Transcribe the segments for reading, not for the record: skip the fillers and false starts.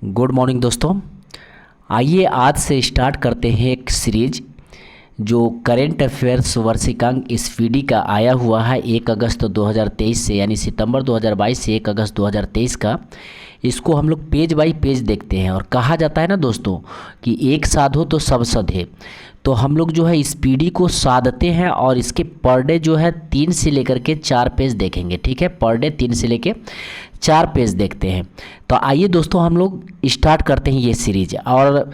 Good morning दोस्तों। आइए आज से स्टार्ट करते हैं एक सीरीज जो करेंट अफेयर्स वर्षिकांक स्पीडी का आया हुआ है 1 अगस्त 2023 से, यानी सितंबर 2022 से 1 अगस्त 2023 का। इसको हम लोग पेज बाई पेज देखते हैं और कहा जाता है ना दोस्तों कि एक साधो तो सब सधे। तो हम लोग जो है स्पीडी को साधते हैं और इसके पर डे जो है 3 से लेकर के 4 पेज देखेंगे। ठीक है, पर डे 3 से लेकर 4 पेज देखते हैं। तो आइए दोस्तों हम लोग स्टार्ट करते हैं ये सीरीज। और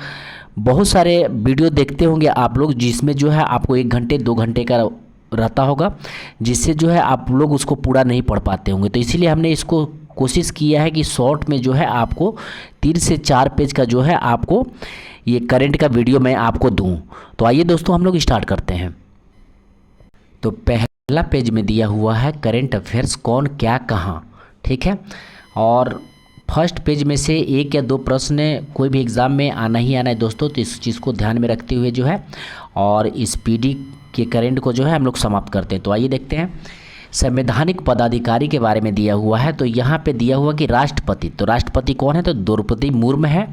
बहुत सारे वीडियो देखते होंगे आप लोग जिसमें जो है आपको 1 घंटे 2 घंटे का रहता होगा, जिससे जो है आप लोग उसको पूरा नहीं पढ़ पाते होंगे। तो इसीलिए हमने इसको कोशिश किया है कि शॉर्ट में जो है आपको 3 से 4 पेज का जो है आपको ये करंट का वीडियो मैं आपको दूं। तो आइए दोस्तों हम लोग स्टार्ट करते हैं। तो पहला पेज में दिया हुआ है करंट अफेयर्स कौन क्या कहाँ। ठीक है, और फर्स्ट पेज में से 1 या 2 प्रश्न कोई भी एग्ज़ाम में आना ही आना है दोस्तों। तो इस चीज़ को ध्यान में रखते हुए जो है और स्पीडी के करंट को जो है हम लोग समाप्त करते हैं। तो आइए देखते हैं। संवैधानिक पदाधिकारी के बारे में दिया हुआ है। तो यहाँ पे दिया हुआ कि राष्ट्रपति, तो राष्ट्रपति कौन है? तो द्रौपदी मुर्मू है,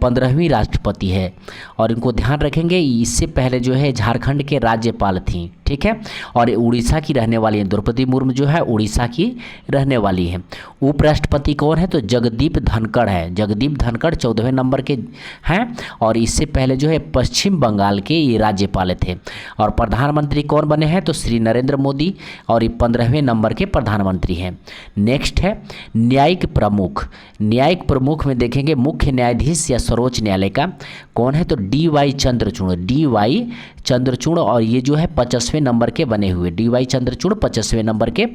15वीं राष्ट्रपति है। और इनको ध्यान रखेंगे, इससे पहले जो है झारखंड के राज्यपाल थी। ठीक है, और उड़ीसा की रहने वाली है। द्रौपदी मुर्मू जो है उड़ीसा की रहने वाली है। उपराष्ट्रपति कौन है? तो जगदीप धनखड़ है। जगदीप धनखड़ 14वें नंबर के हैं और इससे पहले जो है पश्चिम बंगाल के ये राज्यपाल थे। और प्रधानमंत्री कौन बने हैं? तो श्री नरेंद्र मोदी, और ये 15वें नंबर के प्रधानमंत्री हैं। नेक्स्ट है न्यायिक प्रमुख। न्यायिक प्रमुख में देखेंगे मुख्य न्यायाधीश या सर्वोच्च न्यायालय का कौन है? तो डी.वाई. चंद्रचूड़। डी.वाई. चंद्रचूड़, और ये जो है 50वें नंबर के बने हुए। डी.वाई. चंद्रचूड़ 50वें नंबर के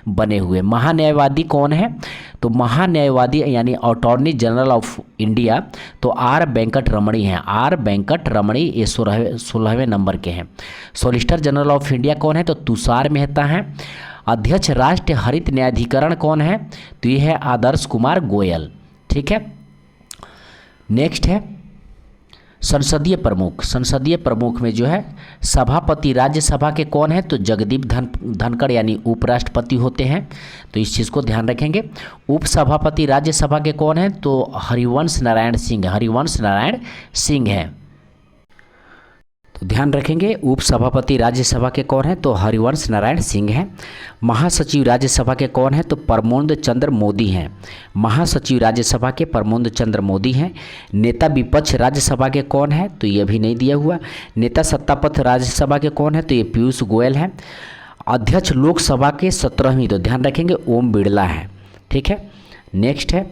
बने हुए। महान्यायवादी कौन है? तो महान्यायवादी यानी अटॉर्नी जनरल ऑफ इंडिया तो आर वेंकट रमणी हैं। आर वेंकट रमणी ये 16वें नंबर के हैं। सॉलिसिटर जनरल ऑफ इंडिया कौन है? तो तुषार मेहता हैं। अध्यक्ष राष्ट्रीय हरित न्यायाधिकरण कौन है? तो ये है आदर्श कुमार गोयल। ठीक है, नेक्स्ट है संसदीय प्रमुख। संसदीय प्रमुख में जो है सभापति राज्यसभा के कौन है? तो जगदीप धनखड़ यानी उपराष्ट्रपति होते हैं। तो इस चीज़ को ध्यान रखेंगे। उपसभापति राज्यसभा के कौन है? तो हरिवंश नारायण सिंह। हरिवंश नारायण सिंह है। तो ध्यान रखेंगे उपसभापति राज्यसभा के कौन है? तो हरिवंश नारायण सिंह हैं। महासचिव राज्यसभा के कौन है? तो प्रमोद चंद्र मोदी हैं। महासचिव राज्यसभा के प्रमोद चंद्र मोदी हैं। नेता विपक्ष राज्यसभा के कौन है? तो ये भी नहीं दिया हुआ। नेता सत्तापक्ष राज्यसभा के कौन है? तो ये पीयूष गोयल हैं। अध्यक्ष लोकसभा के 17वीं, तो ध्यान रखेंगे ओम बिरला हैं। ठीक है, नेक्स्ट है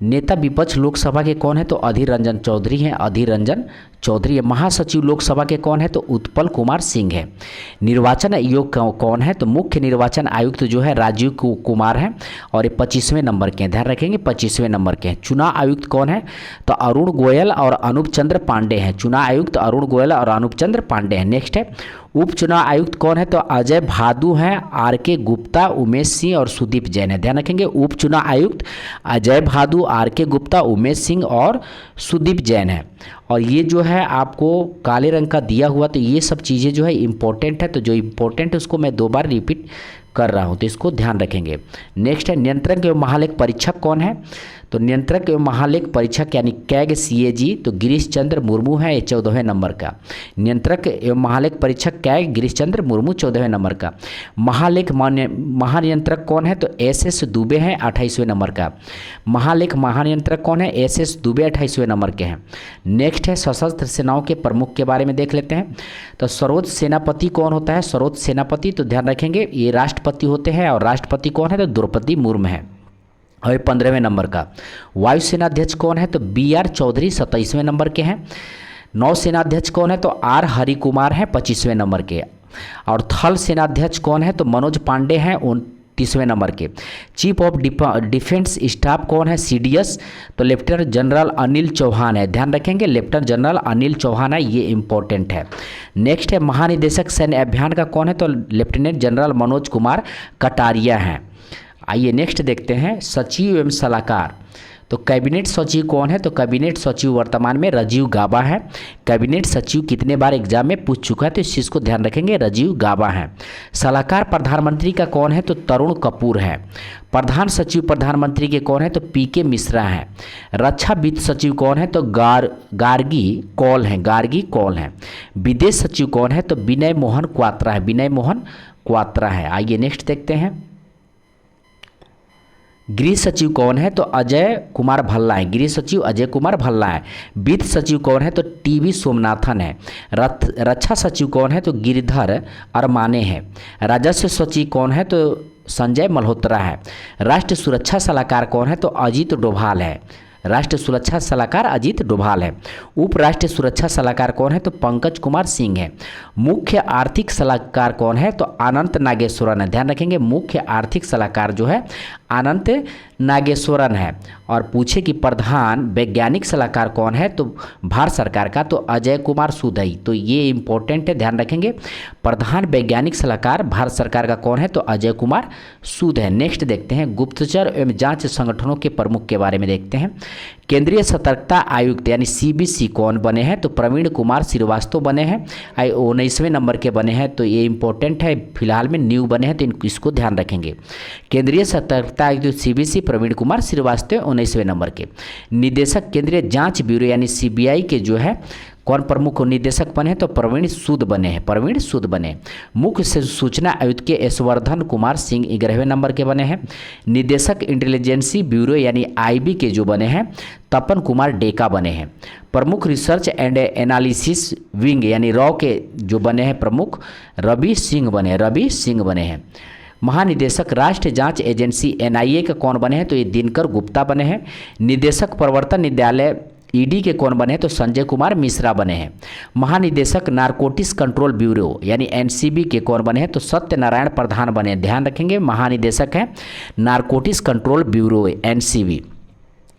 नेता विपक्ष लोकसभा के कौन है? तो अधीर रंजन चौधरी हैं। अधीर रंजन चौधरी है। महासचिव लोकसभा के कौन है? तो उत्पल कुमार सिंह है। निर्वाचन आयोग कौन है? तो मुख्य निर्वाचन आयुक्त जो है राजीव कुमार हैं और ये 25वें नंबर के हैं। ध्यान रखेंगे 25वें नंबर के हैं। चुनाव आयुक्त कौन है? तो अरुण गोयल और अनूप चंद्र पांडे हैं। चुनाव आयुक्त अरुण गोयल और अनूप चंद्र पांडे हैं। नेक्स्ट है उप चुनाव आयुक्त कौन है? तो अजय भादु हैं, आर.के. गुप्ता, उमेश सिंह और सुदीप जैन है। ध्यान रखेंगे उप चुनाव आयुक्त अजय भादु, आर.के. गुप्ता, उमेश सिंह और सुदीप जैन है। और ये जो है आपको काले रंग का दिया हुआ, तो ये सब चीज़ें जो है इम्पोर्टेंट है। तो जो इम्पोर्टेंट है उसको मैं 2 बार रिपीट कर रहा हूँ, तो इसको ध्यान रखेंगे। नेक्स्ट है नियंत्रक एवं महालेख परीक्षक कौन है? तो नियंत्रक एवं महालेख परीक्षक यानी कैग सीएजी तो गिरीश चंद्र मुर्मू है, 14वें नंबर का। नियंत्रक एवं महालेख परीक्षक कैग गिरीश चंद्र मुर्मू 14वें नंबर का। महालेख महानियंत्रक कौन है? तो एस.एस. दुबे हैं, 28वें नंबर का। महालेख महानियंत्रक कौन है? एस.एस. दुबे 28वें नंबर के हैं। नेक्स्ट है सशस्त्र सेनाओं के प्रमुख के बारे में देख लेते हैं। तो सर्वोच्च सेनापति कौन होता है? सर्वोच्च सेनापति तो ध्यान रखेंगे ये राष्ट्रपति होते हैं। और राष्ट्रपति कौन है? तो द्रौपदी मुर्मू है और 15वें नंबर का। वायुसेना अध्यक्ष कौन है? तो बी.आर. चौधरी 27वें नंबर के हैं। नौसेना अध्यक्ष कौन है? तो आर. हरि कुमार हैं, 25वें नंबर के। और थल सेना अध्यक्ष कौन है? तो मनोज पांडे हैं, 29वें नंबर के। चीफ ऑफ डिफेंस स्टाफ कौन है? सीडीएस तो लेफ्टिनेंट जनरल अनिल चौहान है। ध्यान रखेंगे लेफ्टिनेंट जनरल अनिल चौहान है, ये इंपॉर्टेंट है। नेक्स्ट है महानिदेशक सैन्य अभियान का कौन है? तो लेफ्टिनेंट जनरल मनोज कुमार कटारिया हैं। आइए नेक्स्ट देखते हैं सचिव एवं सलाहकार। तो कैबिनेट सचिव कौन है? तो कैबिनेट सचिव वर्तमान में राजीव गाबा है। कैबिनेट सचिव कितने बार एग्जाम में पूछ चुका है, तो इस चीज़ को ध्यान रखेंगे, राजीव गाबा है। सलाहकार प्रधानमंत्री का कौन है? तो तरुण कपूर है। प्रधान सचिव प्रधानमंत्री के कौन है? तो पीके मिश्रा है। रक्षा वित्त सचिव कौन है? तो गार्गी कौल है, गार्गी कौल है। विदेश सचिव कौन है? तो विनय मोहन क्वात्रा है, विनय मोहन क्वात्रा है। आइए नेक्स्ट देखते हैं। गृह सचिव कौन है? तो अजय कुमार भल्ला है, गृह सचिव अजय कुमार भल्ला है। वित्त सचिव कौन है? तो टीवी सोमनाथन है। रक्षा सचिव कौन है? तो गिरिधर अरमाने है। राजस्व सचिव कौन है? तो संजय मल्होत्रा है। राष्ट्रीय सुरक्षा सलाहकार कौन है? तो अजीत डोभाल है। राष्ट्रीय सुरक्षा सलाहकार अजीत डोभाल है। उप राष्ट्रीय सुरक्षा सलाहकार कौन है? तो पंकज कुमार सिंह है। मुख्य आर्थिक सलाहकार कौन है? तो अनंत नागेश्वरन है। ध्यान रखेंगे, मुख्य आर्थिक सलाहकार जो है अनंत नागेश्वरन है। और पूछे कि प्रधान वैज्ञानिक सलाहकार कौन है? तो भारत सरकार का तो अजय कुमार सूद है। तो ये इंपॉर्टेंट है, ध्यान रखेंगे। प्रधान वैज्ञानिक सलाहकार भारत सरकार का कौन है? तो अजय कुमार सूद है। नेक्स्ट देखते हैं, गुप्तचर एवं जांच संगठनों के प्रमुख के बारे में देखते हैं। केंद्रीय सतर्कता आयुक्त यानी सीबीसी कौन बने हैं? तो प्रवीण कुमार श्रीवास्तव बने हैं। 19वें नंबर के बने हैं। तो ये इंपॉर्टेंट है, फिलहाल में न्यू बने हैं, तो इसको ध्यान रखेंगे। केंद्रीय सतर्कता आयुक्त सीबीसी प्रवीण कुमार श्रीवास्तव 19वें नंबर के। निदेशक केंद्रीय जांच ब्यूरो यानी सीबीआई के जो है कौन प्रमुख निदेशक बने हैं? तो प्रवीण सूद बने हैं, प्रवीण सूद बने। मुख्य सूचना आयुक्त के यशवर्धन कुमार सिंह 11वें नंबर के बने हैं। निदेशक इंटेलिजेंसी ब्यूरो यानी आईबी के जो बने हैं तपन कुमार डेका बने हैं। प्रमुख रिसर्च एंड एनालिसिस विंग यानी रॉ के जो बने हैं प्रमुख रवि सिंह बने हैं। महानिदेशक राष्ट्रीय जांच एजेंसी एनआईए के कौन बने हैं? तो ये दिनकर गुप्ता बने हैं। निदेशक प्रवर्तन निदेशालय ईडी के कौन बने हैं? तो संजय कुमार मिश्रा बने हैं। महानिदेशक नारकोटिक्स कंट्रोल ब्यूरो यानी एनसीबी के कौन बने हैं? तो सत्यनारायण प्रधान बने हैं। ध्यान रखेंगे, महानिदेशक है narcotics control bureau NCB.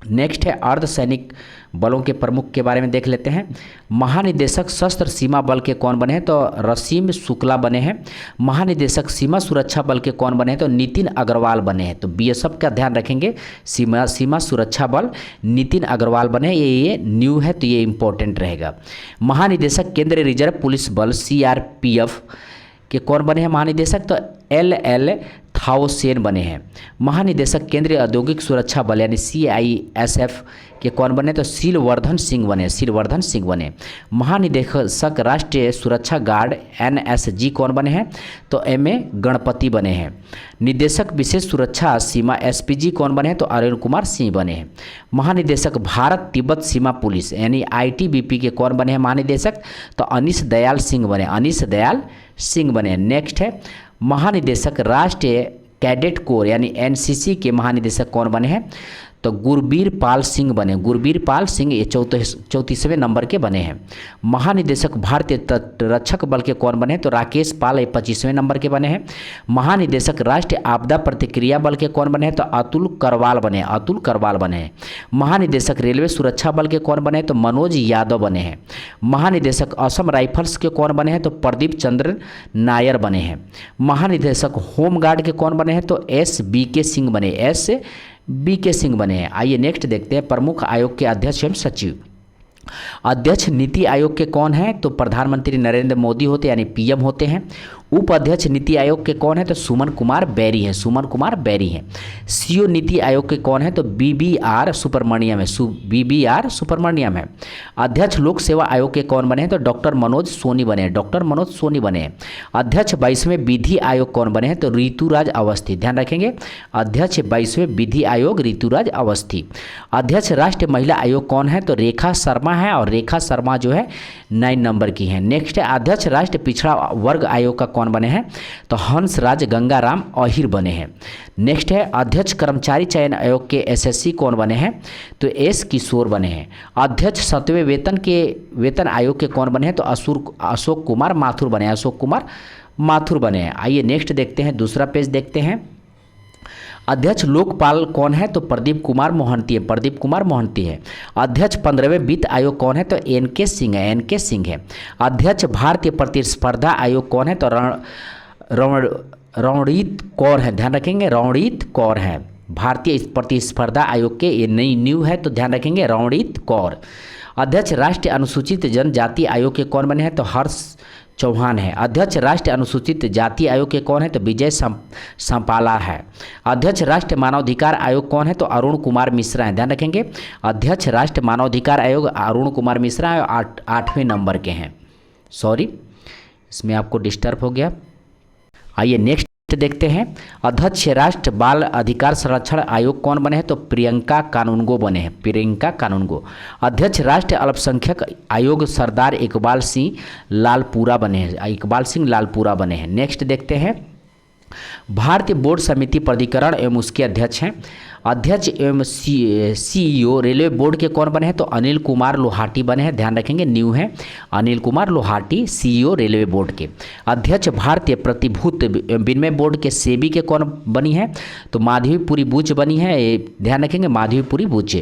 Next है अर्धसैनिक बलों के प्रमुख के बारे में देख लेते हैं। महानिदेशक सशस्त्र सीमा बल के कौन बने हैं? तो रसीम शुक्ला बने हैं। महानिदेशक सीमा सुरक्षा बल के कौन बने हैं? तो नितिन अग्रवाल बने हैं। तो बीएसएफ का ध्यान रखेंगे, सीमा सुरक्षा बल नितिन अग्रवाल बने हैं। ये न्यू है, तो ये इंपॉर्टेंट रहेगा। महानिदेशक केंद्रीय रिजर्व पुलिस बल सीआरपीएफ के कौन बने हैं महानिदेशक? तो एल थाओसेन बने हैं। महानिदेशक केंद्रीय औद्योगिक सुरक्षा बल यानी सीआईएसएफ के कौन बने? तो शीलवर्धन सिंह बने। महानिदेशक राष्ट्रीय सुरक्षा गार्ड एनएसजी कौन बने हैं? तो एमए गणपति बने हैं। निदेशक विशेष सुरक्षा सीमा एसपीजी कौन बने हैं? तो अरुण कुमार सिंह बने हैं। महानिदेशक भारत तिब्बत सीमा पुलिस यानी आईटीबीपी के कौन बने हैं महानिदेशक? तो अनीश दयाल सिंह बने। नेक्स्ट है महानिदेशक राष्ट्रीय कैडेट कोर यानी एनसीसी के महानिदेशक कौन बने हैं? तो गुरबीर पाल सिंह बने। ये 34वें नंबर के बने हैं। महानिदेशक भारतीय तटरक्षक बल के कौन बने हैं? तो राकेश पाल 25वें नंबर के बने हैं। महानिदेशक राष्ट्रीय आपदा प्रतिक्रिया बल के कौन बने हैं? तो अतुल करवाल बने हैं। महानिदेशक रेलवे सुरक्षा बल के कौन बने हैं? तो मनोज यादव बने हैं। महानिदेशक असम राइफल्स के कौन बने हैं? तो प्रदीप चंद्र नायर बने हैं। महानिदेशक होमगार्ड के कौन बने हैं? तो एस बी के सिंह बने हैं। आइए नेक्स्ट देखते हैं प्रमुख आयोग के अध्यक्ष एवं सचिव। अध्यक्ष नीति आयोग के कौन है? तो प्रधानमंत्री नरेंद्र मोदी होते यानी पीएम होते हैं। उपाध्यक्ष नीति आयोग के कौन है? तो सुमन कुमार बैरी हैं। सीओ नीति आयोग के कौन है? तो बीबीआर सुब्रमण्यम है। अध्यक्ष लोक सेवा आयोग के कौन बने हैं? तो डॉक्टर मनोज सोनी बने हैं। अध्यक्ष 22वें विधि आयोग कौन बने हैं? तो ऋतुराज अवस्थी। ध्यान रखेंगे, अध्यक्ष 22वें विधि आयोग ऋतुराज अवस्थी। अध्यक्ष राष्ट्रीय महिला आयोग कौन है? तो रेखा शर्मा है, और रेखा शर्मा जो है 9 नंबर की हैं। नेक्स्ट है अध्यक्ष राष्ट्रीय पिछड़ा वर्ग आयोग का कौन बने हैं? तो हंसराज गंगाराम अहिर बने हैं। नेक्स्ट है अध्यक्ष कर्मचारी चयन आयोग के एसएससी कौन बने हैं? तो एस किशोर बने हैं। अध्यक्ष 7वें वेतन आयोग के कौन बने हैं? तो अशोक कुमार माथुर बने हैं। आइए नेक्स्ट देखते हैं, दूसरा पेज देखते हैं। अध्यक्ष लोकपाल कौन है? तो प्रदीप कुमार मोहंती है। अध्यक्ष 15वें वित्त आयोग कौन है? तो एनके सिंह है। अध्यक्ष भारतीय प्रतिस्पर्धा आयोग कौन है? तो रणजीत कौर है। ध्यान रखेंगे, रणजीत कौर है। भारतीय प्रतिस्पर्धा आयोग के, ये नई न्यू है तो ध्यान रखेंगे, रणजीत कौर। अध्यक्ष राष्ट्रीय अनुसूचित जनजाति आयोग के कौन बने हैं तो हर्ष चौहान है। अध्यक्ष राष्ट्रीय अनुसूचित जाति आयोग के कौन है तो विजय संपाला है। अध्यक्ष राष्ट्रीय मानवाधिकार आयोग कौन है तो अरुण कुमार मिश्रा है, ध्यान रखेंगे। अध्यक्ष राष्ट्रीय मानवाधिकार आयोग अरुण कुमार मिश्रा है, 8वें नंबर के हैं। सॉरी, इसमें आपको डिस्टर्ब हो गया। आइए नेक्स्ट देखते हैं। अध्यक्ष राष्ट्र बाल अधिकार संरक्षण आयोग कौन बने हैं तो प्रियंका कानूनगो बने हैं, प्रियंका कानूनगो। अध्यक्ष राष्ट्रीय अल्पसंख्यक आयोग सरदार इकबाल सिंह लालपुरा बने हैं, इकबाल सिंह लालपुरा बने हैं। नेक्स्ट देखते हैं। भारतीय बोर्ड समिति प्राधिकरण एवं उसके अध्यक्ष हैं। अध्यक्ष एवं सीईओ रेलवे बोर्ड के कौन बने हैं तो अनिल कुमार लोहाटी बने हैं, ध्यान रखेंगे, न्यू है, Anil Kumar Lohati CEO railway board के। अध्यक्ष भारतीय प्रतिभूत विनिमय बोर्ड के सेबी के कौन बनी है तो माधवीपुरी बुच बनी है, ध्यान रखेंगे, माधवीपुरी बुच।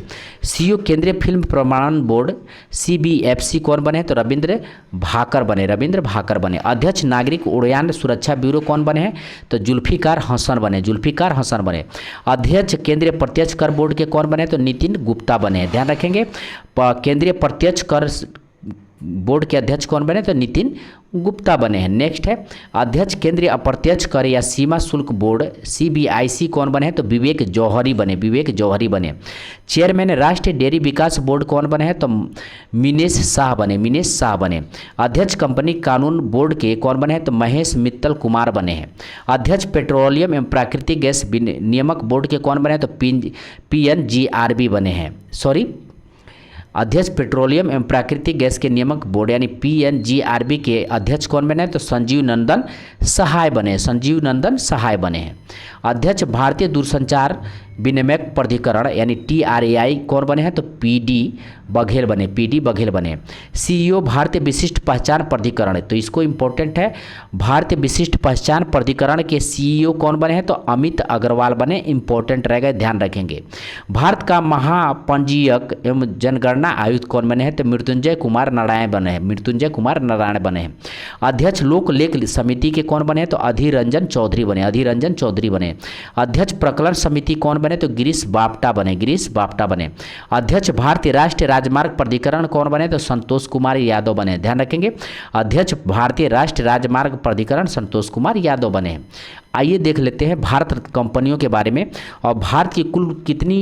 सीईओ केंद्रीय फिल्म प्रमाणन बोर्ड CBFC कौन बने हैं तो रविंद्र भाकर बने, रविंद्र भाकर बने। अध्यक्ष नागरिक उड्डयन सुरक्षा ब्यूरो कौन बने हैं तो जुल्फिकार हसन बने, जुल्फिकार हसन बने। अध्यक्ष केंद्रीय प्रत्यक्ष कर बोर्ड के कौन बने तो नितिन गुप्ता बने, ध्यान रखेंगे। केंद्रीय प्रत्यक्ष कर बोर्ड के अध्यक्ष कौन बने तो नितिन गुप्ता बने हैं। नेक्स्ट है। अध्यक्ष केंद्रीय अप्रत्यक्ष कर या सीमा शुल्क बोर्ड CBIC कौन बने हैं तो विवेक जौहरी बने, विवेक जौहरी बने। चेयरमैन राष्ट्रीय डेयरी विकास बोर्ड कौन बने हैं तो मिनेश शाह बने, मिनेश शाह बने। अध्यक्ष कंपनी कानून बोर्ड के कौन बने हैं तो महेश मित्तल कुमार बने हैं। अध्यक्ष पेट्रोलियम एवं प्राकृतिक गैस नियामक बोर्ड के कौन बने हैं तो PNGRB बने हैं, सॉरी, अध्यक्ष पेट्रोलियम एवं प्राकृतिक गैस के नियामक बोर्ड यानी PNGRB के अध्यक्ष कौन बने हैं तो संजीव नंदन सहाय बने, संजीव नंदन सहाय बने हैं। अध्यक्ष भारतीय दूरसंचार विनिमय प्राधिकरण यानी TRAI कौन बने हैं तो PD बघेल बने, PD बघेल बने। CEO भारतीय विशिष्ट पहचान प्राधिकरण, तो इसको इम्पोर्टेंट है, भारतीय विशिष्ट पहचान प्राधिकरण के CEO कौन बने हैं तो अमित अग्रवाल बने, इंपॉर्टेंट रहेगा, ध्यान रखेंगे। भारत का महापंजीयक एवं जनगणना आयुक्त कौन बने हैं तो मृत्युंजय कुमार नारायण बने हैं, मृत्युंजय कुमार नारायण बने हैं। अध्यक्ष लोक लेख समिति के कौन बने हैं तो अधीर रंजन चौधरी बने, अधीर रंजन चौधरी बने। अध्यक्ष प्रकलन समिति कौन बने तो गिरीश बापटा बने, गिरीश बापटा बने। अध्यक्ष भारतीय राष्ट्रीय राजमार्ग प्राधिकरण कौन बने तो संतोष कुमार यादव बने, ध्यान रखेंगे। अध्यक्ष भारतीय राष्ट्रीय राजमार्ग प्राधिकरण संतोष कुमार यादव बने। आइए देख लेते हैं भारत कंपनियों के बारे में। और भारत की कुल कितनी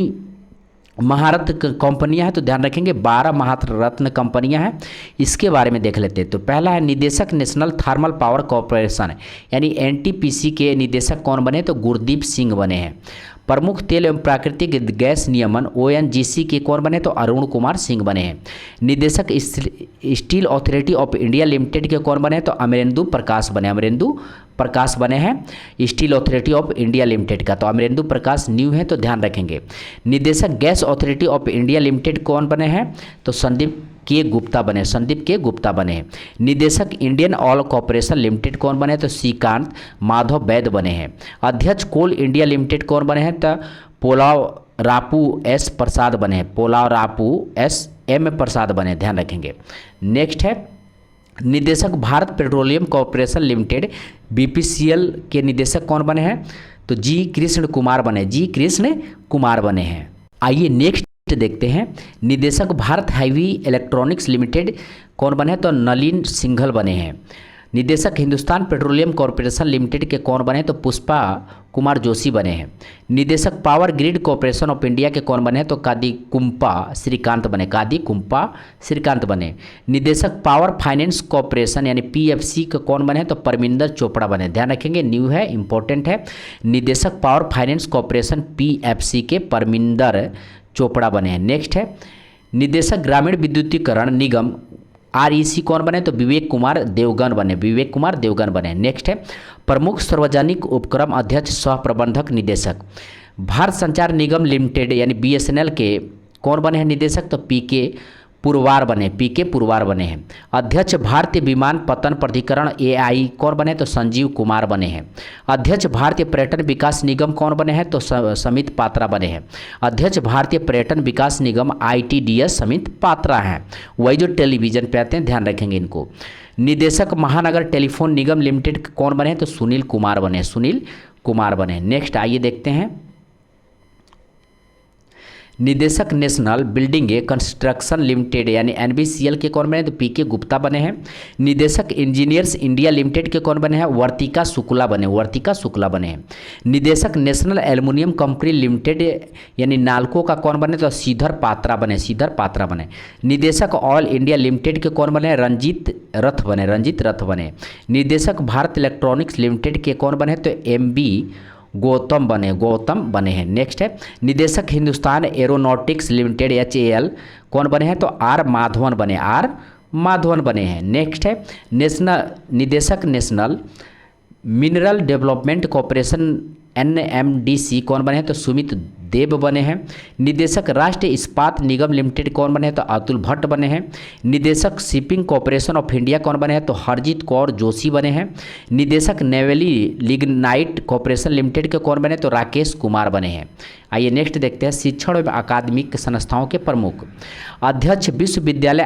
महारत्न कंपनियां हैं तो ध्यान रखेंगे 12 महारत्न कंपनियां हैं, इसके बारे में देख लेते हैं। तो पहला है निदेशक नेशनल थर्मल पावर कॉरपोरेशन यानी NTPC के निदेशक कौन बने तो गुरदीप सिंह बने हैं। प्रमुख तेल एवं प्राकृतिक गैस नियमन ONGC के कौन बने तो अरुण कुमार सिंह बने हैं। निदेशक steel authority of India limited के कौन बने तो अमरेंदु प्रकाश बने, अमरेंदु प्रकाश बने हैं steel authority of India limited का, तो अमरेंदु प्रकाश न्यू है तो ध्यान रखेंगे। निदेशक gas authority of India limited कौन बने हैं तो संदीप के गुप्ता बने, संदीप के गुप्ता बने हैं। निदेशक इंडियन ऑयल कॉर्पोरेशन लिमिटेड कौन बने तो श्रीकांत माधव वैद बने हैं। अध्यक्ष कोल इंडिया लिमिटेड कौन बने हैं तो पोलाव रापू S प्रसाद बने हैं, पोलाव रापू SM प्रसाद बने, ध्यान रखेंगे। नेक्स्ट है निदेशक Bharat petroleum corporation limited BPCL के निदेशक कौन बने हैं तो G कृष्ण कुमार बने, G कृष्ण कुमार बने हैं। आइए नेक्स्ट देखते हैं। निदेशक भारत हैवी इलेक्ट्रॉनिक्स लिमिटेड कौन बने तो नलिन सिंघल बने हैं। निदेशक हिंदुस्तान पेट्रोलियम कॉर्पोरेशन लिमिटेड के कौन बने तो पुष्पा कुमार जोशी बने हैं। निदेशक power grid corporation of India के कौन बने तो कादी कुंपा श्रीकांत बने, कादी कुंपा श्रीकांत बने। निदेशक पावर फाइनेंस कॉर्पोरेशन यानी PFC के कौन बने तो परमिंदर चोपड़ा बने, ध्यान रखेंगे, न्यू है, इंपॉर्टेंट है। निदेशक पावर फाइनेंस कॉर्पोरेशन PFC के परमिंदर चोपड़ा बने हैं। नेक्स्ट है निदेशक ग्रामीण विद्युतीकरण निगम REC कौन बने तो विवेक कुमार देवगन बने, विवेक कुमार देवगन बने। नेक्स्ट है प्रमुख सार्वजनिक उपक्रम अध्यक्ष सह प्रबंधक निदेशक भारत संचार निगम लिमिटेड यानी BSNL के कौन बने हैं निदेशक तो PK पुरवार बने, PK पुरवार बने हैं। अध्यक्ष भारतीय विमानपत्तन प्राधिकरण AI कौन बने तो संजीव कुमार बने हैं। अध्यक्ष भारतीय पर्यटन विकास निगम कौन बने हैं तो समित पात्रा बने हैं। अध्यक्ष भारतीय पर्यटन विकास निगम ITDS समित पात्रा हैं, वही जो टेलीविजन पे आते हैं, ध्यान रखेंगे इनको। निदेशक महानगर टेलीफोन निगम लिमिटेड कौन बने तो सुनील कुमार बने, सुनील कुमार बने। नेक्स्ट आइए देखते हैं निदेशक नेशनल बिल्डिंग कंस्ट्रक्शन लिमिटेड यानी NBCL के कौन बने, तो PK गुप्ता बने हैं। निदेशक इंजीनियर्स इंडिया लिमिटेड के कौन बने हैं, वर्तिका शुक्ला बने, वर्तिका शुक्ला बने हैं। निदेशक नेशनल एल्युमिनियम कंपनी लिमिटेड यानी नाल्को का कौन बने, तो श्रीधर पात्रा बने, श्रीधर पात्रा बने। निदेशक ऑल इंडिया लिमिटेड के कौन बने, रंजीत रथ बने, रंजीत रथ बने। निदेशक भारत इलेक्ट्रॉनिक्स लिमिटेड के कौन बने, तो MB गौतम बने, गौतम बने हैं। नेक्स्ट है निदेशक हिंदुस्तान एरोनॉटिक्स लिमिटेड HAL कौन बने हैं, तो R माधवन बने, R माधवन बने हैं। नेक्स्ट है निदेशक national mineral development corporation NMDC कौन बने हैं, तो सुमित देव बने हैं। निदेशक राष्ट्रीय इस्पात निगम लिमिटेड कौन बने हैं, तो अतुल भट्ट बने हैं। निदेशक शिपिंग कॉरपोरेशन ऑफ इंडिया कौन बने हैं, तो हरजीत कौर जोशी बने हैं। निदेशक नेवली लिग्नाइट कॉरपोरेशन लिमिटेड के कौन बने, तो राकेश कुमार बने हैं। आइए नेक्स्ट देखते हैं शिक्षण एवं अकादमिक संस्थाओं के प्रमुख। अध्यक्ष विश्वविद्यालय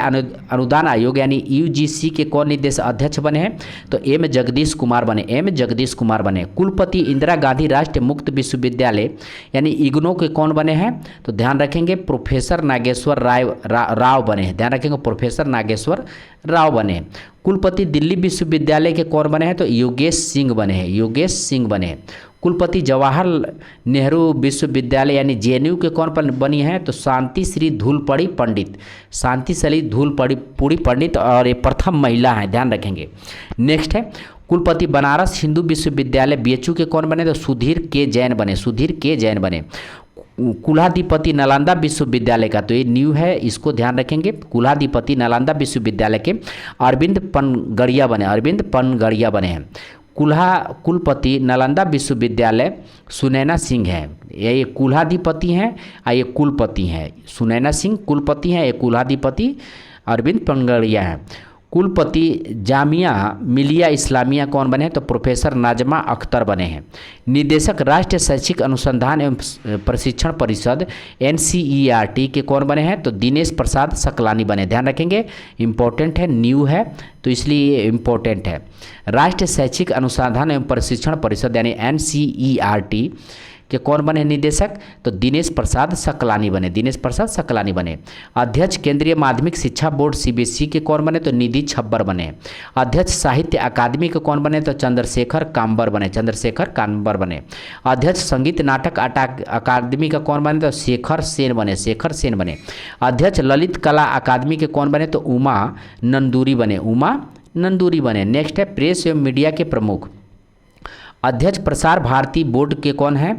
अनुदान आयोग यानी UGC के कौन निदेशक अध्यक्ष बने हैं, तो M जगदीश कुमार बने, M जगदीश कुमार बने। कुलपति इंदिरा गांधी राष्ट्रीय मुक्त विश्वविद्यालय यानी इग्नो के कौन बने हैं, तो ध्यान रखेंगे प्रोफेसर नागेश्वर राव बने हैं, ध्यान रखेंगे प्रोफेसर नागेश्वर राव बने। कुलपति दिल्ली विश्वविद्यालय के कौन बने हैं, तो योगेश सिंह बने हैं, योगेश सिंह बने। कुलपति जवाहरलाल नेहरू विश्वविद्यालय यानी JNU के कौन बनी है, तो शांति श्री धूलपड़ी पंडित, शांति श्री धूलपड़ी पंडित, और ये प्रथम महिला हैं, ध्यान रखेंगे। नेक्स्ट है कुलपति बनारस हिंदू विश्वविद्यालय BHU के कौन बने, तो सुधीर के जैन बने, सुधीर के जैन बने। कुलाधिपति नालंदा विश्वविद्यालय का, तो ये न्यू है, इसको ध्यान रखेंगे। कुलाधिपति नालंदा विश्वविद्यालय के अरविंद पनगड़िया बने, अरविंद पनगड़िया बने हैं। कुलपति नालंदा विश्वविद्यालय सुनैना सिंह है, ये कुलाधिपति हैं और ये कुलपति हैं। सुनैना सिंह कुलपति हैं, ये कुलाधिपति अरविंद पनगड़िया हैं। कुलपति जामिया मिलिया इस्लामिया कौन बने हैं, तो प्रोफेसर नाजमा अख्तर बने हैं। निदेशक राष्ट्रीय शैक्षिक अनुसंधान एवं प्रशिक्षण परिषद NCERT के कौन बने हैं, तो दिनेश प्रसाद सकलानी बने, ध्यान रखेंगे इंपॉर्टेंट है, न्यू है तो इसलिए ये इम्पोर्टेंट है। राष्ट्रीय शैक्षिक अनुसंधान एवं प्रशिक्षण परिषद यानी NCERT के कौन बने निदेशक, तो दिनेश प्रसाद सकलानी बने, दिनेश प्रसाद सकलानी बने। अध्यक्ष केंद्रीय माध्यमिक शिक्षा बोर्ड CBSE के कौन बने, तो निधि छब्बर बने। अध्यक्ष साहित्य अकादमी के कौन बने, तो चंद्रशेखर काम्बर बने, चंद्रशेखर काम्बर बने। अध्यक्ष संगीत नाटक अकादमी का कौन बने, तो शेखर सेन बने, शेखर सेन बने। अध्यक्ष ललित कला अकादमी के कौन बने, तो उमा नंदूरी बने, उमा नंदूरी बने। नेक्स्ट है प्रेस एवं मीडिया के प्रमुख। अध्यक्ष प्रसार भारती बोर्ड के कौन है,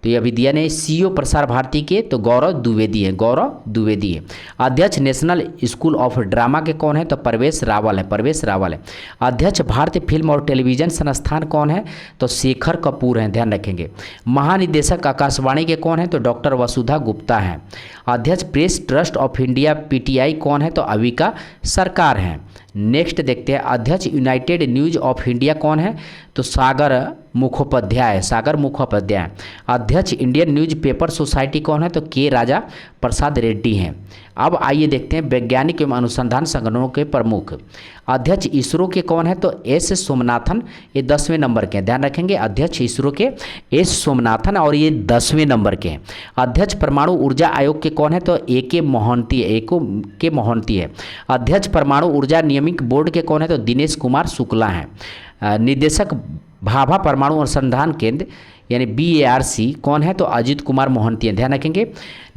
तो ये अभी दिया नहीं। CEO प्रसार भारती के तो गौरव द्विवेदी है, गौरव द्विवेदी है। अध्यक्ष नेशनल स्कूल ऑफ ड्रामा के कौन है, तो परवेश रावल है, परवेश रावल है। अध्यक्ष भारतीय फिल्म और टेलीविजन संस्थान कौन है, तो शेखर कपूर हैं, ध्यान रखेंगे। महानिदेशक आकाशवाणी के कौन है, तो डॉक्टर वसुधा गुप्ता हैं। अध्यक्ष press trust of India PTI कौन है, तो अविका सरकार हैं। नेक्स्ट देखते हैं अध्यक्ष यूनाइटेड न्यूज ऑफ इंडिया कौन है, तो सागर मुखोपाध्याय, सागर मुखोपाध्याय। अध्यक्ष इंडियन न्यूज पेपर सोसाइटी कौन है, तो K राजा प्रसाद रेड्डी हैं। अब आइए देखते हैं वैज्ञानिक एवं अनुसंधान संगठनों के प्रमुख। अध्यक्ष इसरो के कौन है, तो S सोमनाथन, ये 10वें नंबर के हैं, ध्यान रखेंगे। अध्यक्ष इसरो के S सोमनाथन और ये 10वें नंबर के हैं। अध्यक्ष परमाणु ऊर्जा आयोग के कौन है, तो AK मोहंती है, AK मोहंती है। अध्यक्ष परमाणु ऊर्जा नियामक बोर्ड के कौन है, तो दिनेश कुमार शुक्ला हैं। निदेशक भाभा परमाणु अनुसंधान केंद्र यानी BARC कौन है, तो अजित कुमार मोहंती है, ध्यान रखेंगे।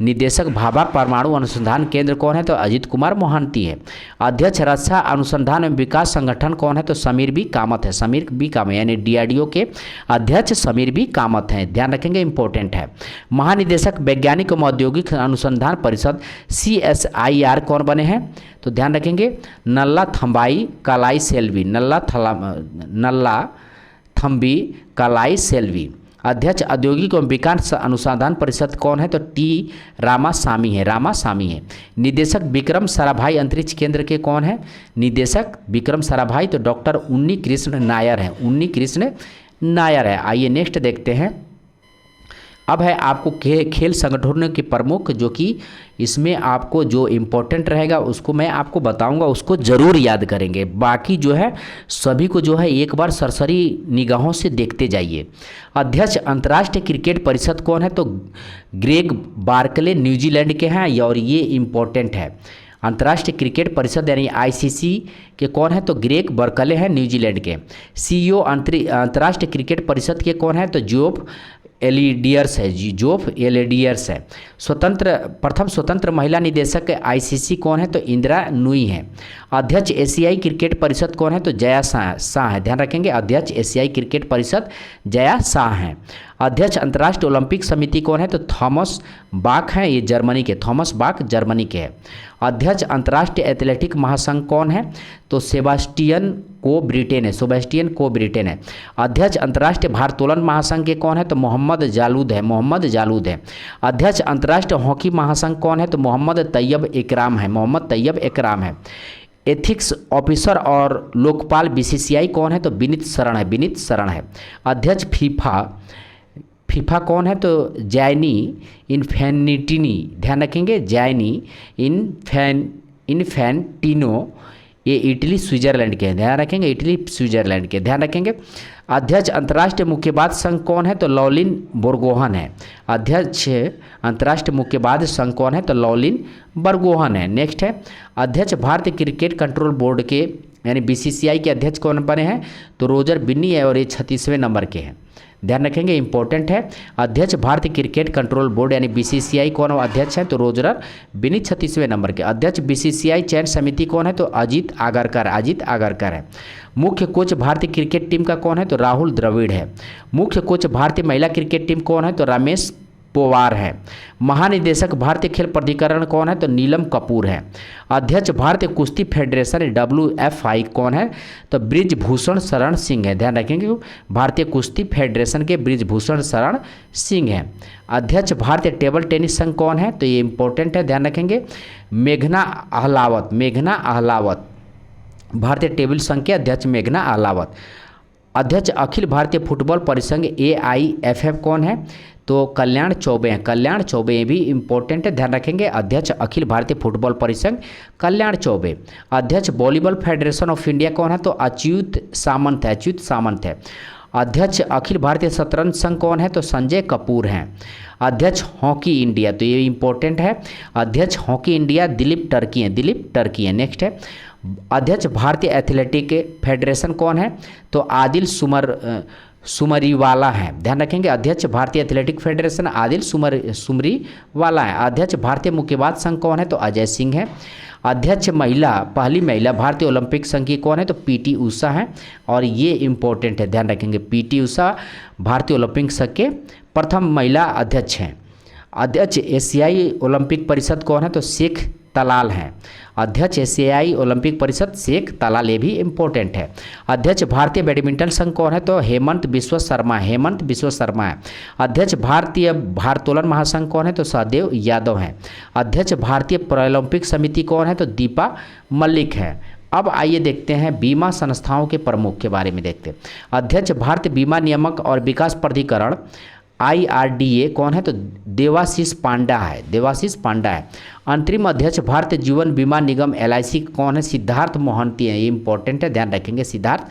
निदेशक भाभा परमाणु अनुसंधान केंद्र कौन है, तो अजित कुमार मोहंती है। अध्यक्ष रक्षा अनुसंधान एवं विकास संगठन कौन है, तो समीर बी कामत है, समीर बी कामत यानी DRDO के अध्यक्ष समीर बी कामत हैं, ध्यान रखेंगे इंपॉर्टेंट है। महानिदेशक वैज्ञानिक एवं औद्योगिक अनुसंधान परिषद CSIR कौन बने हैं, तो ध्यान रखेंगे नल्ला थम्बाई कालाई सेल्वी, नल्ला थम्बी कालाई सेल्वी। अध्यक्ष औद्योगिक एवं विकास अनुसंधान परिषद कौन है, तो T रामासामी है, रामासामी है। निदेशक विक्रम साराभाई अंतरिक्ष केंद्र के कौन है, निदेशक विक्रम साराभाई तो डॉक्टर उन्नी कृष्ण नायर है, उन्नी कृष्ण नायर है। आइए नेक्स्ट देखते हैं अब है आपको खेल संगठनों के प्रमुख, जो कि इसमें आपको जो इम्पोर्टेंट रहेगा उसको मैं आपको बताऊंगा, उसको ज़रूर याद करेंगे। बाकी जो है सभी को जो है एक बार सरसरी निगाहों से देखते जाइए। अध्यक्ष अंतर्राष्ट्रीय क्रिकेट परिषद कौन है? तो ग्रेग बार्कले न्यूजीलैंड के हैं, और ये इम्पोर्टेंट है। अंतर्राष्ट्रीय क्रिकेट परिषद यानी आईसीसी के कौन है? तो ग्रेग बर्कले हैं न्यूजीलैंड के। सीईओ अंतर्राष्ट्रीय क्रिकेट परिषद के कौन है? तो जोफ एलिडियर्स है, जोफ एलिडियर्स है। प्रथम स्वतंत्र महिला निदेशक आईसीसी कौन है? तो इंदिरा नुई है। अध्यक्ष एशियाई क्रिकेट परिषद कौन है? तो जया शाह है, ध्यान रखेंगे। अध्यक्ष एशियाई क्रिकेट परिषद जया शाह हैं। अध्यक्ष अंतर्राष्ट्रीय ओलंपिक समिति कौन है? तो थॉमस बाक हैं, ये जर्मनी के, थॉमस बाक जर्मनी के हैं। अध्यक्ष अंतर्राष्ट्रीय एथलेटिक महासंघ कौन है? तो सेबास्टियन को ब्रिटेन है। अध्यक्ष अंतर्राष्ट्रीय भारोत्तोलन महासंघ के कौन है? तो मोहम्मद जालूद है। अध्यक्ष अंतर्राष्ट्रीय हॉकी महासंघ कौन है? तो मोहम्मद तैयब इकराम है। एथिक्स ऑफिसर और लोकपाल बीसीसीआई कौन है? तो विनीत शरण है। अध्यक्ष फीफा कौन है? तो जैनी इन्फेंटिनी, ध्यान रखेंगे, जैनी इन्फेंटिनो, ये इटली स्विट्जरलैंड के हैं, ध्यान रखेंगे, ध्यान रखेंगे। अध्यक्ष अंतर्राष्ट्रीय मुक्केबाज संघ कौन है? तो लॉलिन बोरगोहन है। अध्यक्ष अंतर्राष्ट्रीय मुक्केबाज संघ कौन है? तो लॉलिन बोरगोहन है। नेक्स्ट है अध्यक्ष भारतीय क्रिकेट कंट्रोल बोर्ड के यानी बीसीसीआई के अध्यक्ष कौन बने हैं? तो रोजर बिन्नी है, और ये 36वें नंबर के हैं, ध्यान रखेंगे, इंपॉर्टेंट है। अध्यक्ष भारतीय क्रिकेट कंट्रोल बोर्ड यानी बीसीसीआई कौन अध्यक्ष है? तो रोजर बिन्नी 36वें नंबर के। अध्यक्ष बीसीसीआई चयन समिति कौन है? तो अजीत आगरकर है। मुख्य कोच भारतीय क्रिकेट टीम का कौन है? तो राहुल द्रविड़ है। मुख्य कोच भारतीय महिला क्रिकेट टीम कौन है? तो रमेश पोवार है। महानिदेशक भारतीय खेल प्राधिकरण कौन है? तो नीलम कपूर है। अध्यक्ष भारतीय कुश्ती फेडरेशन WFI कौन है? तो ब्रिजभूषण शरण सिंह है, ध्यान रखेंगे, भारतीय कुश्ती फेडरेशन के ब्रिजभूषण शरण सिंह है। अध्यक्ष भारतीय टेबल टेनिस संघ कौन है? तो ये इंपॉर्टेंट है, ध्यान रखेंगे, मेघना अहलावत, भारतीय टेबल संघ के अध्यक्ष मेघना अहलावत। अध्यक्ष अखिल भारतीय फुटबॉल परिसंघ AIFF कौन है? तो कल्याण चौबे, ये भी इंपॉर्टेंट है, ध्यान रखेंगे। अध्यक्ष अखिल भारतीय फुटबॉल परिसंघ कल्याण चौबे। अध्यक्ष वॉलीबॉल फेडरेशन ऑफ इंडिया कौन है? तो अच्युत सामंत है। अध्यक्ष अखिल भारतीय शतरंज संघ कौन है? तो संजय कपूर हैं। अध्यक्ष हॉकी इंडिया, तो ये इंपॉर्टेंट है, अध्यक्ष हॉकी इंडिया दिलीप टर्की है। नेक्स्ट है अध्यक्ष भारतीय एथलेटिक फेडरेशन कौन है? तो आदिल सुमरीवाला है, ध्यान रखेंगे। अध्यक्ष भारतीय एथलेटिक फेडरेशन आदिल सुमरीवाला है। अध्यक्ष भारतीय मुक्केबाज संघ कौन है? तो अजय सिंह है। अध्यक्ष पहली महिला भारतीय ओलंपिक संघ की कौन है? तो PT उषा है, और ये इंपॉर्टेंट है, ध्यान रखेंगे, PT उषा भारतीय ओलंपिक संघ के प्रथम महिला अध्यक्ष हैं। अध्यक्ष एशियाई ओलंपिक परिषद कौन है? तो शेख तलाल हैं। अध्यक्ष एशियाई ओलंपिक परिषद शेख तलाल, ये भी इंपॉर्टेंट है। अध्यक्ष भारतीय बैडमिंटन संघ कौन है? तो हेमंत विश्व शर्मा है। अध्यक्ष भारतीय भारोत्तोलन महासंघ कौन है? तो सहदेव यादव हैं। अध्यक्ष भारतीय पैरालंपिक समिति कौन है? तो दीपा मलिक है। अब आइए देखते हैं बीमा संस्थाओं के प्रमुख के बारे में देखते हैं। अध्यक्ष भारतीय बीमा नियामक और विकास प्राधिकरण IRDA कौन है? तो देवाशीष पांडा है। अंतरिम अध्यक्ष भारतीय जीवन बीमा निगम LIC कौन है? सिद्धार्थ मोहंती है, ये इंपॉर्टेंट है, ध्यान रखेंगे, सिद्धार्थ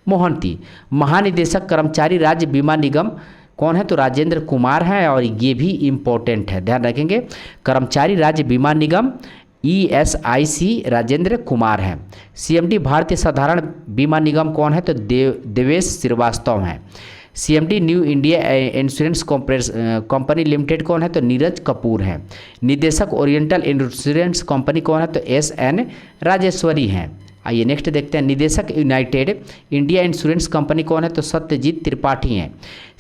मोहंती। महानिदेशक कर्मचारी राज्य बीमा निगम कौन है? तो राजेंद्र कुमार है, और ये भी इंपॉर्टेंट है, ध्यान रखेंगे, कर्मचारी राज्य बीमा निगम ESIC राजेंद्र कुमार हैं। CMD भारतीय साधारण बीमा निगम कौन है? तो देवेश श्रीवास्तव हैं। CMD new India insurance company limited कौन है? तो नीरज कपूर हैं। निदेशक ओरिएंटल इंश्योरेंस कंपनी कौन है? तो SN राजेश्वरी हैं। आइए नेक्स्ट देखते हैं। निदेशक यूनाइटेड इंडिया इंश्योरेंस कंपनी कौन है? तो सत्यजीत त्रिपाठी हैं।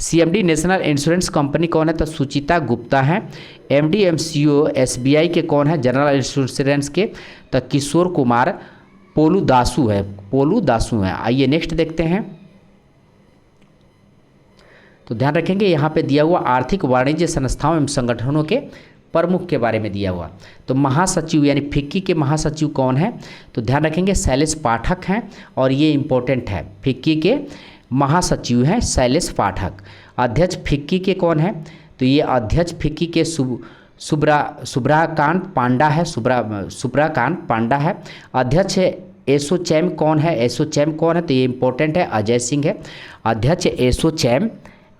CMD नेशनल इंश्योरेंस कंपनी कौन है? तो सुचिता गुप्ता हैं। MD MCO SBI के कौन है? जनरल इंश्योरेंस के तो किशोर कुमार पोलू दासू है। आइए नेक्स्ट देखते हैं। तो ध्यान रखेंगे यहाँ पे दिया हुआ आर्थिक वाणिज्य संस्थाओं एवं संगठनों के प्रमुख के बारे में दिया हुआ। तो महासचिव यानी फिक्की के महासचिव कौन है? तो ध्यान रखेंगे शैलेश पाठक हैं, और ये इंपॉर्टेंट है, फिक्की के महासचिव हैं शैलेश पाठक। अध्यक्ष फिक्की के कौन है? तो ये अध्यक्ष फिक्की के सुब्राकांत पांडा है, सुब्राकांत पांडा है। अध्यक्ष एसोचैम कौन है? एसोचैम कौन है? तो ये इंपॉर्टेंट है, अजय सिंह है। अध्यक्ष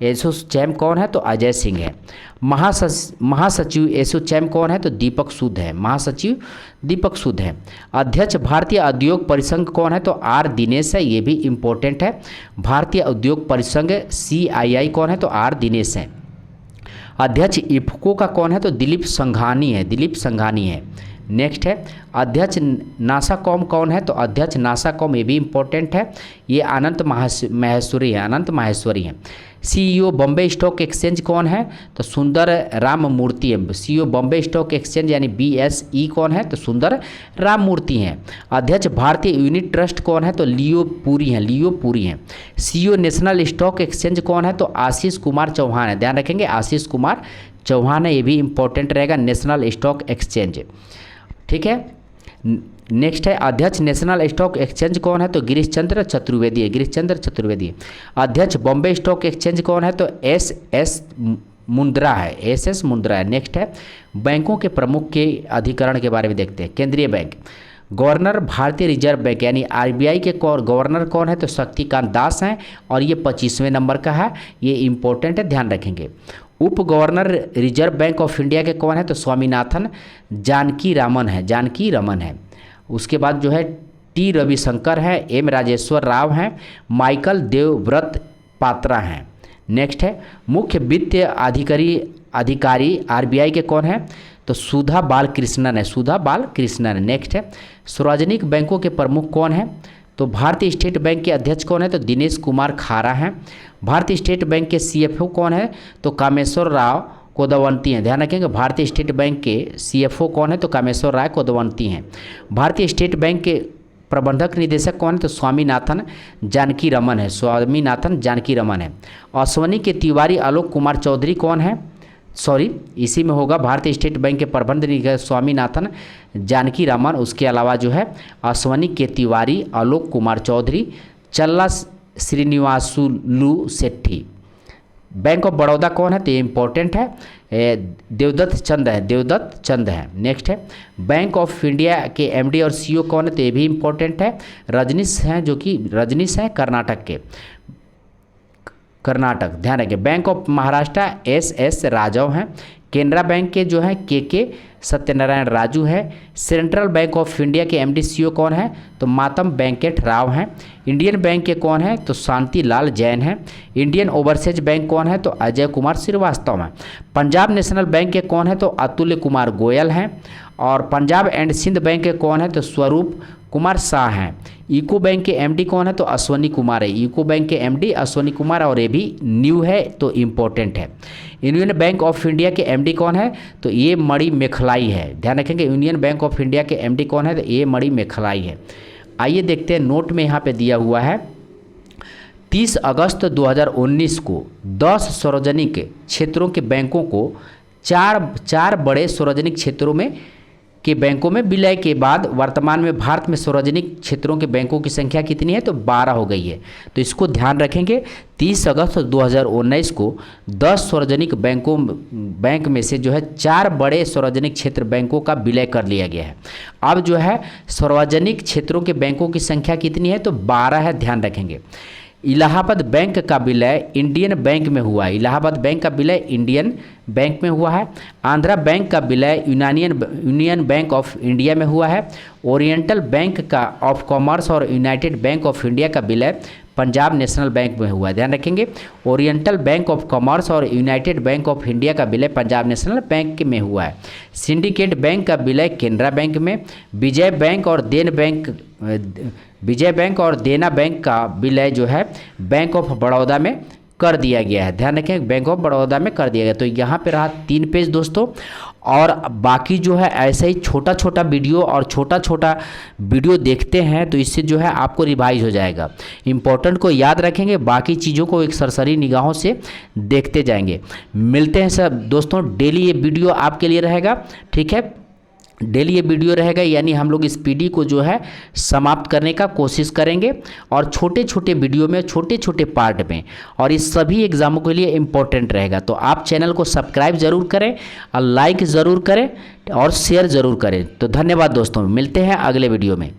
एसोचैम कौन है? तो अजय सिंह है। महासचिव एसोचैम कौन है? तो दीपक सूद है, महासचिव दीपक सूद है। अध्यक्ष भारतीय उद्योग परिसंघ कौन है? तो आर दिनेश है, ये भी इम्पोर्टेंट है। भारतीय उद्योग परिसंघ CII कौन है? तो आर दिनेश है। अध्यक्ष इफ्को का कौन है? तो दिलीप संघानी है, दिलीप संघानी है। नेक्स्ट है अध्यक्ष नासाकॉम कौन है? तो अध्यक्ष नासाकॉम ये भी इम्पोर्टेंट है, ये अनंत माहेश्वरी है, अनंत माहेश्वरी है। CEO बॉम्बे स्टॉक एक्सचेंज कौन है? तो सुंदर राम मूर्ति है। CEO बॉम्बे स्टॉक एक्सचेंज यानी BSE कौन है? तो सुंदर राम मूर्ति हैं। अध्यक्ष भारतीय यूनिट ट्रस्ट कौन है? तो लियो पुरी हैं, लियो पुरी हैं। CEO नेशनल स्टॉक एक्सचेंज कौन है? तो आशीष कुमार चौहान है, ध्यान रखेंगे आशीष कुमार चौहान है, ये भी इंपॉर्टेंट रहेगा, नेशनल स्टॉक एक्सचेंज। ठीक है, नेक्स्ट है अध्यक्ष नेशनल स्टॉक एक्सचेंज कौन है? तो गिरीश चंद्र चतुर्वेदी है, गिरीश चंद्र चतुर्वेदी। अध्यक्ष बॉम्बे स्टॉक एक्सचेंज कौन है? तो SS मुंद्रा है, SS मुंद्रा है। नेक्स्ट है बैंकों के प्रमुख के अधिकरण के बारे में देखते हैं। केंद्रीय बैंक, गवर्नर भारतीय रिजर्व बैंक यानी RBI के गवर्नर कौन है? तो शक्तिकांत दास हैं और ये 25वें नंबर का है, ये इंपॉर्टेंट है, ध्यान रखेंगे। उप governor reserve bank of India के कौन है? तो स्वामीनाथन जानकी रामन है, जानकी रमन है। उसके बाद जो है T रविशंकर है, M राजेश्वर राव हैं, माइकल देवव्रत पात्रा हैं। नेक्स्ट है मुख्य वित्तीय अधिकारी RBI के कौन है? तो सुधा बालकृष्णन है, सुधा बालकृष्णन है। नेक्स्ट है सार्वजनिक बैंकों के प्रमुख कौन है? तो भारतीय स्टेट बैंक के अध्यक्ष कौन है? तो दिनेश कुमार खारा हैं। भारतीय स्टेट बैंक के CFO कौन है? तो कामेश्वर राव कोदवंती हैं, ध्यान रखेंगे। भारतीय स्टेट बैंक के CFO कौन है? तो कामेश्वर राय कोदवंती हैं। भारतीय स्टेट बैंक के प्रबंधक निदेशक कौन है? तो स्वामीनाथन जानकी रमन है, स्वामीनाथन जानकी रमन है। अश्वनी के तिवारी आलोक कुमार चौधरी कौन है? सॉरी, इसी में होगा भारतीय स्टेट बैंक के प्रबंध निदेशक स्वामीनाथन जानकी रमन। उसके अलावा जो है अश्वनी के तिवारी आलोक कुमार चौधरी, चल्ला श्रीनिवासुलु शेट्टी। बैंक ऑफ बड़ौदा कौन है? तो ये इंपॉर्टेंट है, देवदत्त चंद है, देवदत्त चंद है। नेक्स्ट है बैंक ऑफ इंडिया के MD और CEO कौन है? तो ये भी इंपॉर्टेंट है, रजनीश हैं, जो कि रजनीश हैं कर्नाटक के, कर्नाटक, ध्यान रखें। बैंक ऑफ महाराष्ट्र SS राजव हैं। केनरा बैंक के जो है KK सत्यनारायण राजू है। सेंट्रल बैंक ऑफ इंडिया के MD CEO कौन है? तो मातम वेंकट राव हैं। इंडियन बैंक के कौन है? तो शांति लाल जैन हैं। इंडियन ओवरसीज बैंक कौन है? तो अजय कुमार श्रीवास्तव हैं। पंजाब नेशनल बैंक के कौन है? तो अतुल्य कुमार गोयल हैं। और पंजाब एंड सिंध बैंक के कौन है? तो स्वरूप कुमार शाह हैं। यूको बैंक के MD कौन है? तो अश्वनी कुमार है, यूको बैंक के MD अश्वनी कुमार, और ये भी न्यू है तो इम्पोर्टेंट है। यूनियन बैंक ऑफ इंडिया के MD कौन है? तो ये मणि मेखलाई है, ध्यान रखेंगे। यूनियन बैंक ऑफ इंडिया के MD कौन है? तो ये मणि मेखलाई है। आइए देखते हैं, नोट में यहाँ पे दिया हुआ है 30 अगस्त 2019 को 10 सार्वजनिक क्षेत्रों के बैंकों को चार बड़े सार्वजनिक क्षेत्रों में के बैंकों में विलय के बाद वर्तमान में भारत में सार्वजनिक क्षेत्रों के बैंकों की संख्या कितनी है? तो 12 हो गई है। तो इसको ध्यान रखेंगे, 30 अगस्त 2019 को 10 सार्वजनिक बैंक में से जो है 4 बड़े सार्वजनिक क्षेत्र बैंकों का विलय कर लिया गया है। अब जो है सार्वजनिक क्षेत्रों के बैंकों की संख्या कितनी है? तो 12 है, ध्यान रखेंगे। इलाहाबाद बैंक का विलय इंडियन बैंक में हुआ है, इलाहाबाद बैंक का विलय इंडियन बैंक में हुआ है। आंध्रा बैंक का विलय यूनियन बैंक ऑफ इंडिया में हुआ है। ओरिएंटल बैंक का ऑफ कॉमर्स और यूनाइटेड बैंक ऑफ इंडिया का विलय पंजाब नेशनल बैंक में हुआ है, ध्यान रखेंगे। ओरिएंटल बैंक ऑफ कॉमर्स और यूनाइटेड बैंक ऑफ इंडिया का विलय पंजाब नेशनल बैंक में हुआ है। सिंडिकेट बैंक का विलय केनरा बैंक में। विजय बैंक और देना बैंक का विलय जो है बैंक ऑफ बड़ौदा में कर दिया गया है, ध्यान रखें, बैंक ऑफ बड़ौदा में कर दिया गया। तो यहाँ पे रहा 3 पेज दोस्तों, और बाकी जो है ऐसे ही छोटा छोटा वीडियो देखते हैं तो इससे जो है आपको रिवाइज हो जाएगा। इंपॉर्टेंट को याद रखेंगे, बाकी चीज़ों को एक सरसरी निगाहों से देखते जाएंगे। मिलते हैं सब दोस्तों, डेली ये वीडियो आपके लिए रहेगा, ठीक है। डेली ये वीडियो रहेगा, यानी हम लोग इस पीडी को जो है समाप्त करने का कोशिश करेंगे, और छोटे छोटे वीडियो में, छोटे छोटे पार्ट में, और इस सभी एग्ज़ामों के लिए इम्पोर्टेंट रहेगा। तो आप चैनल को सब्सक्राइब ज़रूर करें और लाइक ज़रूर करें और शेयर ज़रूर करें। तो धन्यवाद दोस्तों, मिलते हैं अगले वीडियो में।